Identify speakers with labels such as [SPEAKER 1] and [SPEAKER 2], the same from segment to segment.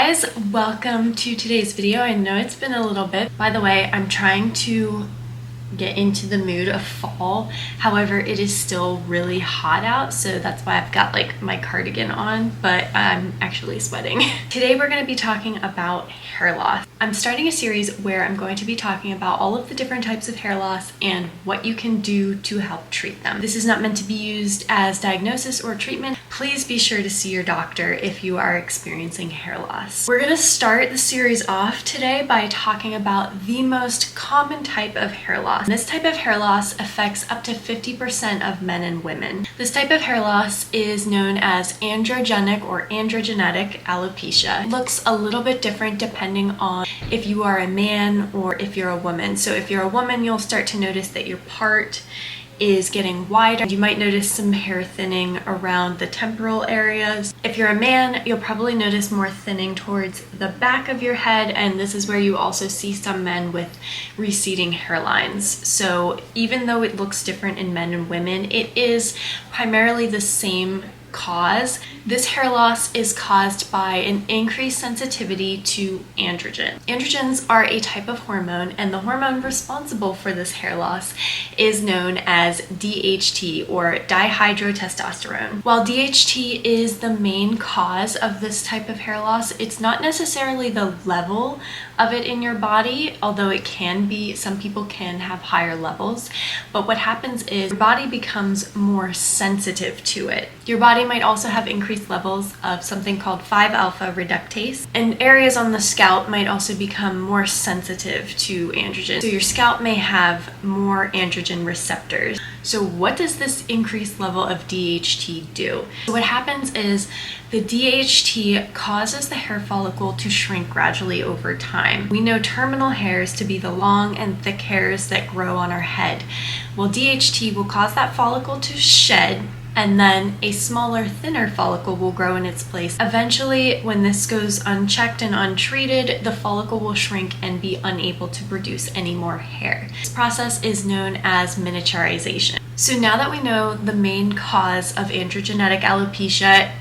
[SPEAKER 1] guys, welcome to today's video. I know it's been a little bit. By the way, I'm trying to get into the mood of fall. However, it is still really hot out, so that's why I've got like my cardigan on, but I'm actually sweating. Today we're going to be talking about hair loss. I'm starting a series where I'm going to be talking about all of the different types of hair loss and what you can do to help treat them. This is not meant to be used as diagnosis or treatment. Please be sure to see your doctor if you are experiencing hair loss. We're going to start the series off today by talking about the most common type of hair loss. This type of hair loss affects up to 50% of men and women. This type of hair loss is known as androgenic or androgenetic alopecia. It looks a little bit different depending on if you are a man or if you're a woman. So if you're a woman, you'll start to notice that your part is getting wider. You might notice some hair thinning around the temporal areas. If you're a man, you'll probably notice more thinning towards the back of your head, and this is where you also see some men with receding hairlines. So even though it looks different in men and women, it is primarily the same cause. This hair loss is caused by an increased sensitivity to androgen. Androgens are a type of hormone, and the hormone responsible for this hair loss is known as DHT or dihydrotestosterone. While DHT is the main cause of this type of hair loss, it's not necessarily the level of it in your body, although it can be, some people can have higher levels. But what happens is your body becomes more sensitive to it. Your body might also have increased levels of something called 5-alpha reductase, and areas on the scalp might also become more sensitive to androgen. So your scalp may have more androgen receptors. So what does this increased level of DHT do? So what happens is the DHT causes the hair follicle to shrink gradually over time. We know terminal hairs to be the long and thick hairs that grow on our head. Well, DHT will cause that follicle to shed, and then a smaller, thinner follicle will grow in its place. Eventually, when this goes unchecked and untreated, the follicle will shrink and be unable to produce any more hair. This process is known as miniaturization. So now that we know the main cause of androgenetic alopecia,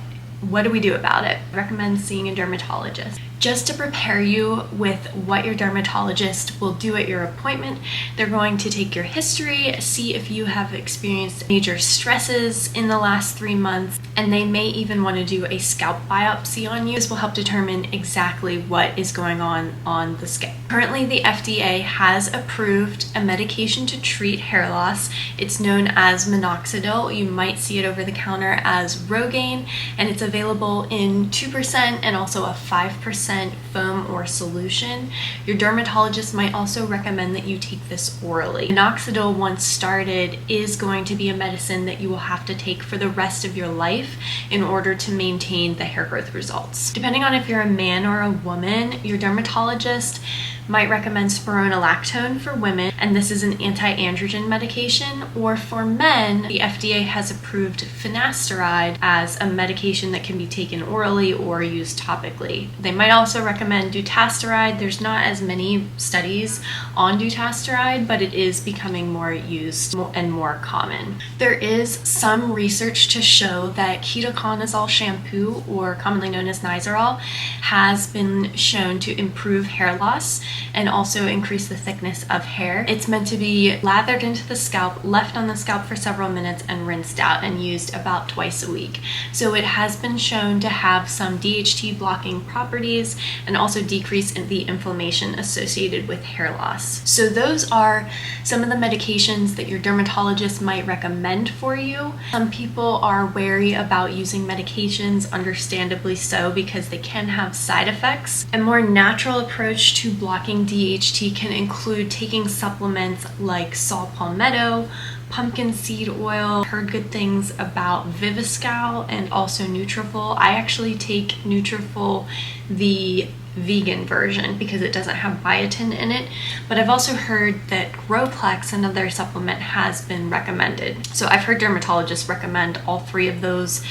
[SPEAKER 1] what do we do about it? I recommend seeing a dermatologist. Just to prepare you with what your dermatologist will do at your appointment, they're going to take your history, see if you have experienced major stresses in the last 3 months, and they may even want to do a scalp biopsy on you. This will help determine exactly what is going on the scalp. Currently, the FDA has approved a medication to treat hair loss. It's known as minoxidil. You might see it over the counter as Rogaine, and it's available in 2% and also a 5% foam or solution. Your dermatologist might also recommend that you take this orally. Minoxidil, once started, is going to be a medicine that you will have to take for the rest of your life in order to maintain the hair growth results. Depending on if you're a man or a woman, your dermatologist might recommend spironolactone for women, and this is an anti-androgen medication, or for men, the FDA has approved finasteride as a medication that can be taken orally or used topically. They might also recommend dutasteride. There's not as many studies on dutasteride, but it is becoming more used and more common. There is some research to show that ketoconazole shampoo, or commonly known as Nizoral, has been shown to improve hair loss and also increase the thickness of hair. It's meant to be lathered into the scalp, left on the scalp for several minutes, and rinsed out and used about twice a week. So it has been shown to have some DHT blocking properties and also decrease in the inflammation associated with hair loss. So those are some of the medications that your dermatologist might recommend for you. Some people are wary about using medications, understandably so, because they can have side effects. A more natural approach to blocking DHT can include taking supplements like saw palmetto, pumpkin seed oil. Heard good things about Viviscal and also Nutrafol. I actually take Nutrafol, the vegan version, because it doesn't have biotin in it, but I've also heard that Growplex, another supplement, has been recommended. So I've heard dermatologists recommend all 3 of those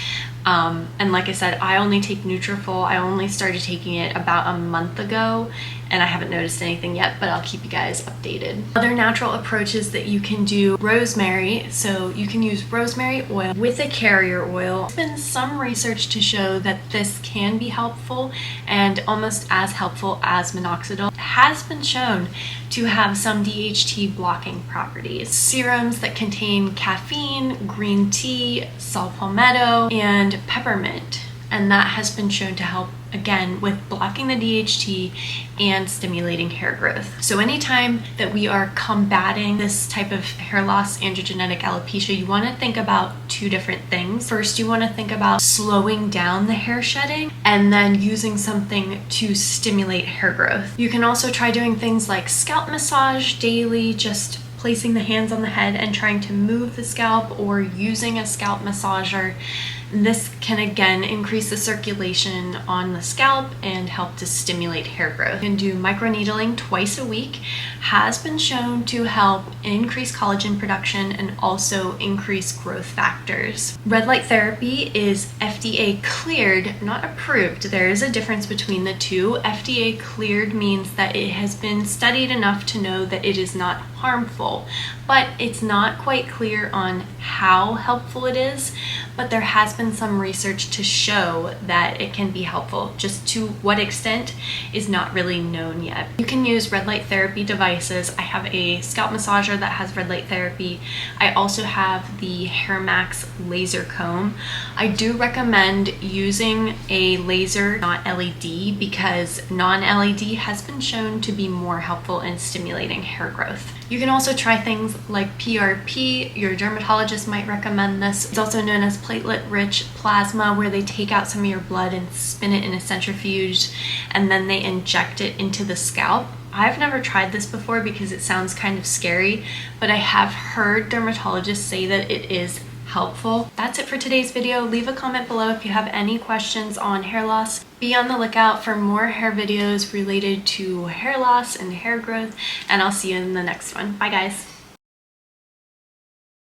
[SPEAKER 1] And like I said, I only take Nutrafol. I only started taking it about a month ago, and I haven't noticed anything yet, but I'll keep you guys updated. Other natural approaches that you can do: rosemary. So you can use rosemary oil with a carrier oil. There's been some research to show that this can be helpful and almost as helpful as minoxidil. It has been shown to have some DHT blocking properties. Serums that contain caffeine, green tea, saw palmetto, and peppermint. And that has been shown to help, again, with blocking the DHT and stimulating hair growth. So anytime that we are combating this type of hair loss, androgenic alopecia, you want to think about two different things. First, you want to think about slowing down the hair shedding and then using something to stimulate hair growth. You can also try doing things like scalp massage daily, just placing the hands on the head and trying to move the scalp, or using a scalp massager. This can again increase the circulation on the scalp and help to stimulate hair growth. You can do microneedling twice a week. Has been shown to help increase collagen production and also increase growth factors. Red light therapy is FDA cleared, not approved. There is a difference between the two. FDA cleared means that it has been studied enough to know that it is not harmful, but it's not quite clear on how helpful it is. But there has been some research to show that it can be helpful. Just to what extent is not really known yet. You can use red light therapy devices. I have a scalp massager that has red light therapy. I also have the Hair Max laser comb. I do recommend using a laser, not LED, because non-LED has been shown to be more helpful in stimulating hair growth. You can also try things like PRP. Your dermatologist might recommend this. It's also known as platelet-rich plasma, where they take out some of your blood and spin it in a centrifuge, and then they inject it into the scalp. I've never tried this before because it sounds kind of scary, but I have heard dermatologists say that it is helpful. That's it for today's video. Leave a comment below if you have any questions on hair loss. Be on the lookout for more hair videos related to hair loss and hair growth, and I'll see you in the next one. Bye guys.